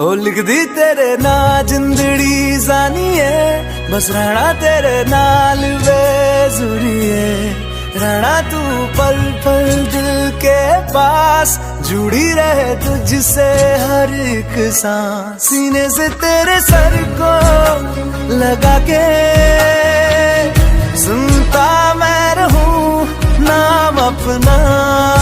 ओ लिख दी तेरे ना जिंदड़ी जानिए, बस रहना तेरे नाल बेजुरिए, रहना तू पल पल दिल के पास, जुड़ी रहे तुझसे हर एक सांस, सीने से तेरे सर को लगा के सुनता मैं रहूं नाम अपना।